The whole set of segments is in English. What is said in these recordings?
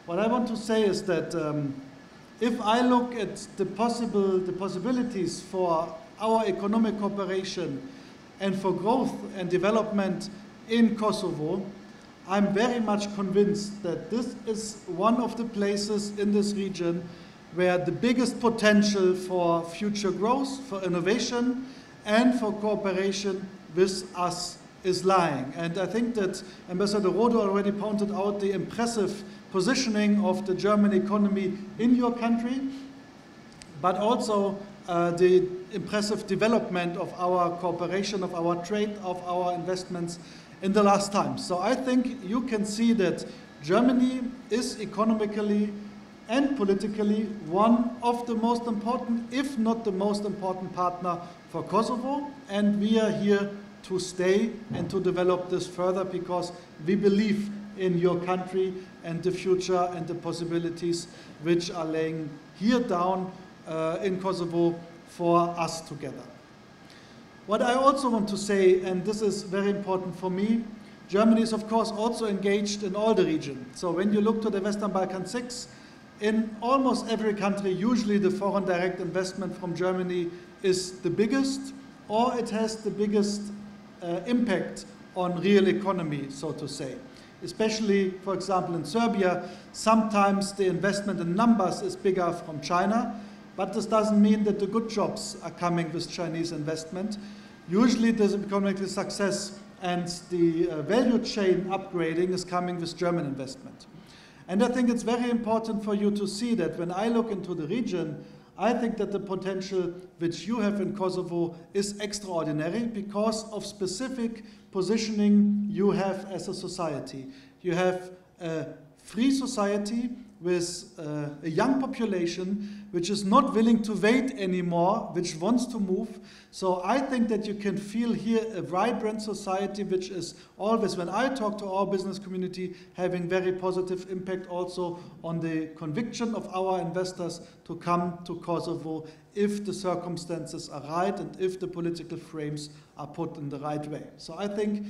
What I want to say is that if I look at the possibilities for our economic cooperation and for growth and development in Kosovo, I'm very much convinced that this is one of the places in this region where the biggest potential for future growth, for innovation, and for cooperation with us is lying. And I think that Ambassador Rode already pointed out the impressive positioning of the German economy in your country, but also the impressive development of our cooperation, of our trade, of our investments in the last time. So I think you can see that Germany is economically and politically one of the most important, if not the most important partner for Kosovo, and we are here to stay and to develop this further because we believe in your country and the future and the possibilities which are laying here down in Kosovo for us together. What I also want to say, and this is very important for me, Germany is of course also engaged in all the region. So when you look to the Western Balkan 6, in almost every country, usually the foreign direct investment from Germany is the biggest, or it has the biggest impact on real economy, so to say. Especially, for example, in Serbia, sometimes the investment in numbers is bigger from China, but this doesn't mean that the good jobs are coming with Chinese investment. Usually the economic success and the value chain upgrading is coming with German investment. And I think it's very important for you to see that when I look into the region, I think that the potential which you have in Kosovo is extraordinary because of specific positioning you have as a society. You have a free society with a young population which is not willing to wait anymore, which wants to move. So I think that you can feel here a vibrant society which is always, when I talk to our business community, having very positive impact also on the conviction of our investors to come to Kosovo if the circumstances are right and if the political frames are put in the right way. So I think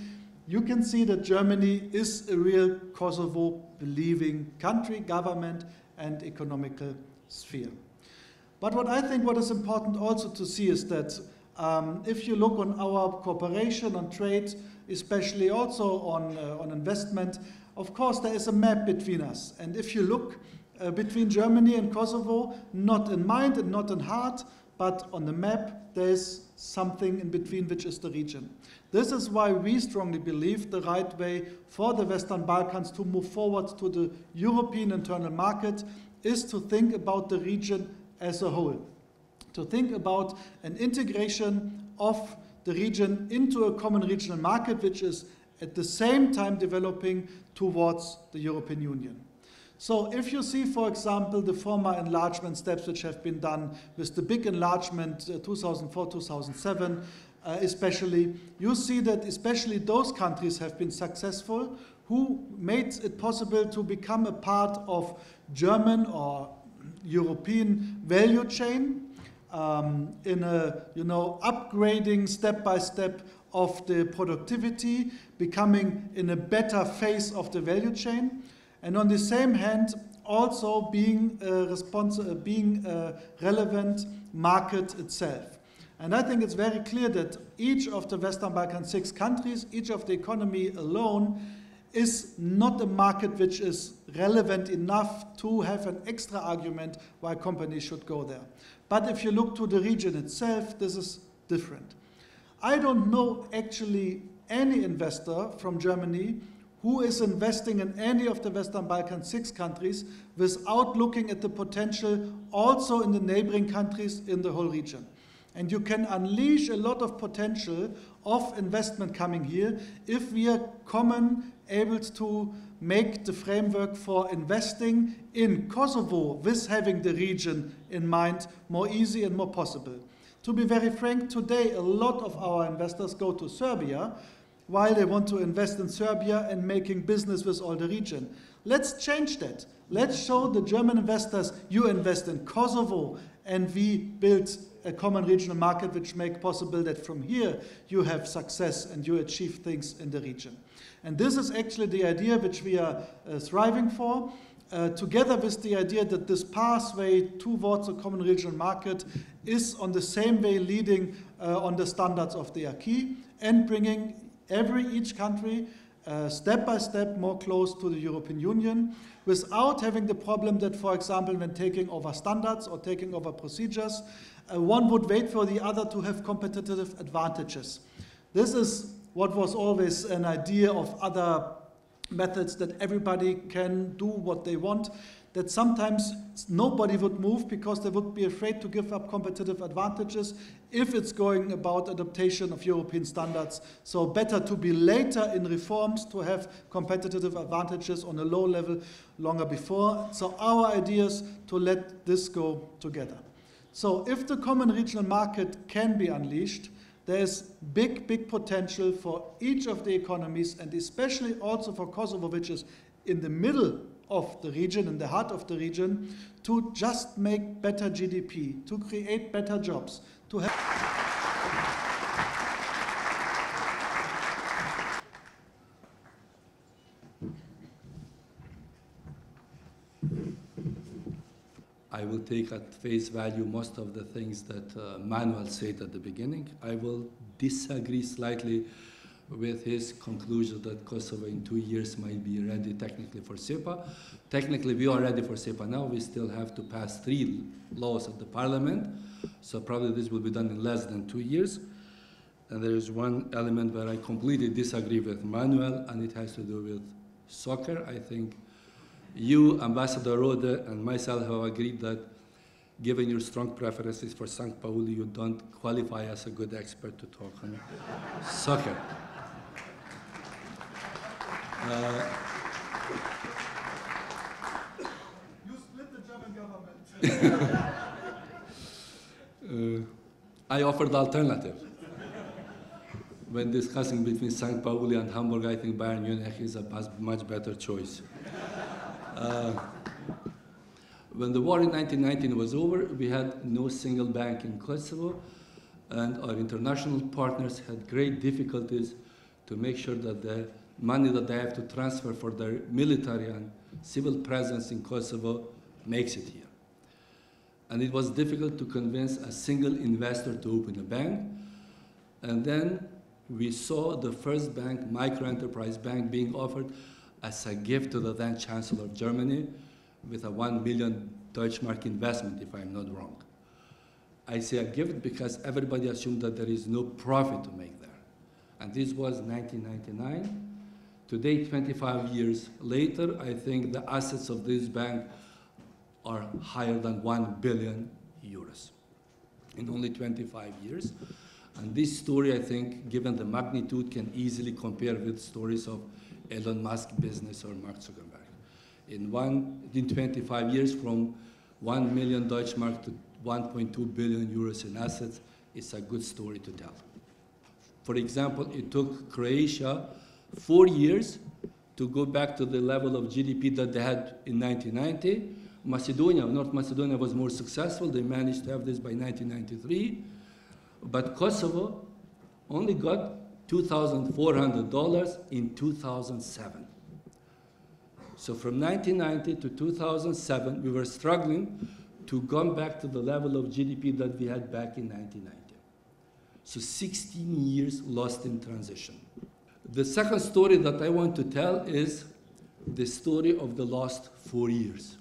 you can see that Germany is a real Kosovo-believing country, government, and economical sphere. But what I think what is important also to see is that if you look on our cooperation on trade, especially also on investment, of course there is a map between us. And if you look between Germany and Kosovo, not in mind and not in heart, but on the map, there is something in between, which is the region. This is why we strongly believe the right way for the Western Balkans to move forward to the European internal market is to think about the region as a whole, to think about an integration of the region into a common regional market, which is at the same time developing towards the European Union. So if you see, for example, the former enlargement steps which have been done with the big enlargement 2004-2007, especially, you see that especially those countries have been successful who made it possible to become a part of German or European value chain in a, upgrading step by step of the productivity, becoming in a better phase of the value chain. And on the same hand, also being a relevant market itself. And I think it's very clear that each of the Western Balkan 6 countries, each of the economy alone, is not a market which is relevant enough to have an extra argument why companies should go there. But if you look to the region itself, this is different. I don't know actually any investor from Germany who is investing in any of the Western Balkan 6 countries without looking at the potential also in the neighboring countries in the whole region. And you can unleash a lot of potential of investment coming here if we are able to make the framework for investing in Kosovo with having the region in mind more easy and more possible. To be very frank, today a lot of our investors go to Serbia while they want to invest in Serbia and making business with all the region. Let's change that. Let's show the German investors you invest in Kosovo and we build a common regional market which make possible that from here you have success and you achieve things in the region. And this is actually the idea which we are striving for, together with the idea that this pathway towards a common regional market is on the same way leading on the standards of the acquis and bringing each country step by step more close to the European Union, without having the problem that, for example, when taking over standards or taking over procedures, one would wait for the other to have competitive advantages. This is what was always an idea of other methods, that everybody can do what they want, that sometimes nobody would move because they would be afraid to give up competitive advantages if it's going about adaptation of European standards. So better to be later in reforms to have competitive advantages on a low level longer before. So our idea is to let this go together. So if the common regional market can be unleashed, there is big, big potential for each of the economies, and especially also for Kosovo, which is in the middle of the region, in the heart of the region, to just make better GDP, to create better jobs, to have... I will take at face value most of the things that Manuel said at the beginning. I will disagree slightly with his conclusion that Kosovo in 2 years might be ready technically for SEPA. Technically, we are ready for SEPA now. We still have to pass 3 laws at the parliament. So probably this will be done in less than 2 years. And there is one element where I completely disagree with Manuel, and it has to do with soccer. I think you, Ambassador Rode, and myself have agreed that given your strong preferences for St. Pauli, you don't qualify as a good expert to talk on soccer. You split the German government. I offered alternative. When discussing between St. Pauli and Hamburg, I think Bayern Munich is a much better choice. When the war in 1919 was over, we had no single bank in Kosovo, and our international partners had great difficulties to make sure that the money that they have to transfer for their military and civil presence in Kosovo makes it here. And it was difficult to convince a single investor to open a bank. And then we saw the first bank, micro-enterprise bank, being offered as a gift to the then Chancellor of Germany with a 1 million Deutschmark investment, if I'm not wrong. I say a gift because everybody assumed that there is no profit to make there. And this was 1999. Today, 25 years later, I think the assets of this bank are higher than 1 billion euros in only 25 years. And this story, I think, given the magnitude, can easily compare with stories of Elon Musk business or Mark Zuckerberg. In 25 years, from 1 million Deutschmark to 1.2 billion euros in assets, it's a good story to tell. For example, it took Croatia 4 years to go back to the level of GDP that they had in 1990. Macedonia, North Macedonia was more successful. They managed to have this by 1993. But Kosovo only got $2,400 in 2007. So from 1990 to 2007, we were struggling to come back to the level of GDP that we had back in 1990. So 16 years lost in transition. The second story that I want to tell is the story of the last 4 years.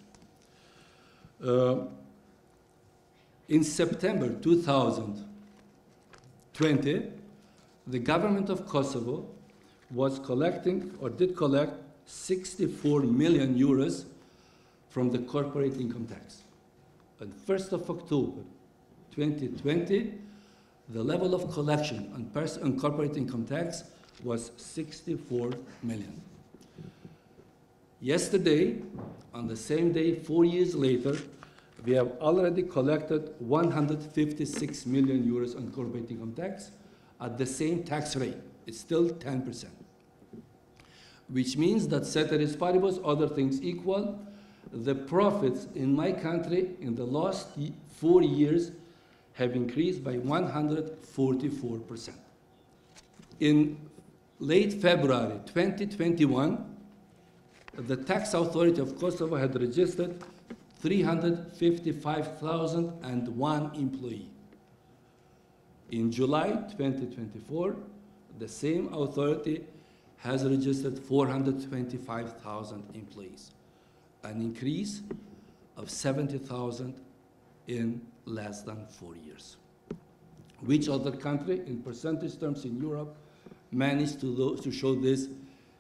In September 2020, the government of Kosovo was collecting, or did collect, 64 million euros from the corporate income tax. On 1st of October 2020, the level of collection on corporate income tax was 64 million. Yesterday, on the same day, 4 years later, we have already collected 156 million euros on corporate income tax at the same tax rate. It's still 10%. Which means that ceteris paribus, other things equal, the profits in my country in the last 4 years have increased by 144%. In late February 2021, the tax authority of Kosovo had registered 355,001 employees. In July 2024, the same authority has registered 425,000 employees, an increase of 70,000 in less than 4 years. Which other country, in percentage terms in Europe, managed to show this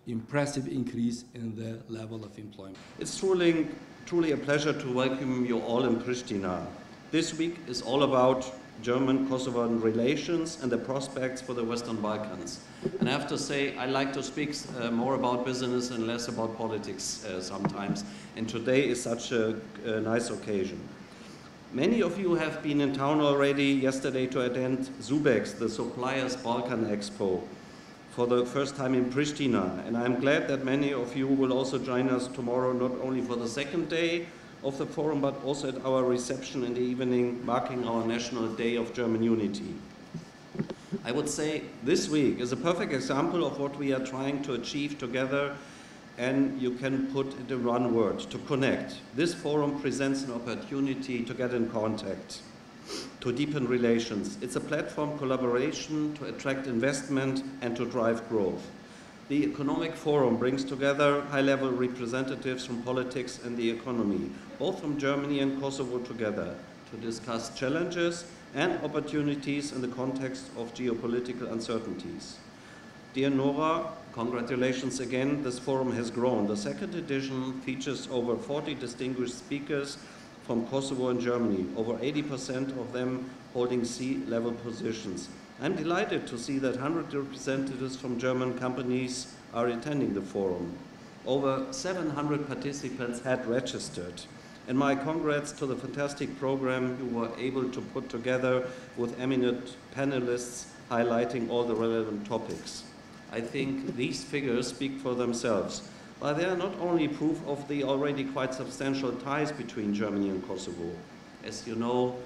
impressive increase in the level of employment? It's truly a pleasure to welcome you all in Pristina. This week is all about German-Kosovan relations and the prospects for the Western Balkans. And I have to say, I like to speak more about business and less about politics sometimes. And today is such a nice occasion. Many of you have been in town already yesterday to attend Zubex, the Suppliers Balkan Expo, for the first time in Pristina. And I'm glad that many of you will also join us tomorrow, not only for the second day of the forum, but also at our reception in the evening, marking our National Day of German Unity. I would say this week is a perfect example of what we are trying to achieve together, and you can put it in one word: to connect. This forum presents an opportunity to get in contact, to deepen relations. It's a platform collaboration to attract investment and to drive growth. The Economic Forum brings together high-level representatives from politics and the economy, both from Germany and Kosovo together, to discuss challenges and opportunities in the context of geopolitical uncertainties. Dear Nora, congratulations again. This forum has grown. The second edition features over 40 distinguished speakers from Kosovo and Germany, over 80% of them holding C-level positions. I'm delighted to see that 100 representatives from German companies are attending the forum. Over 700 participants had registered. And my congrats to the fantastic program you were able to put together with eminent panelists highlighting all the relevant topics. I think these figures speak for themselves, but they are not only proof of the already quite substantial ties between Germany and Kosovo. As you know,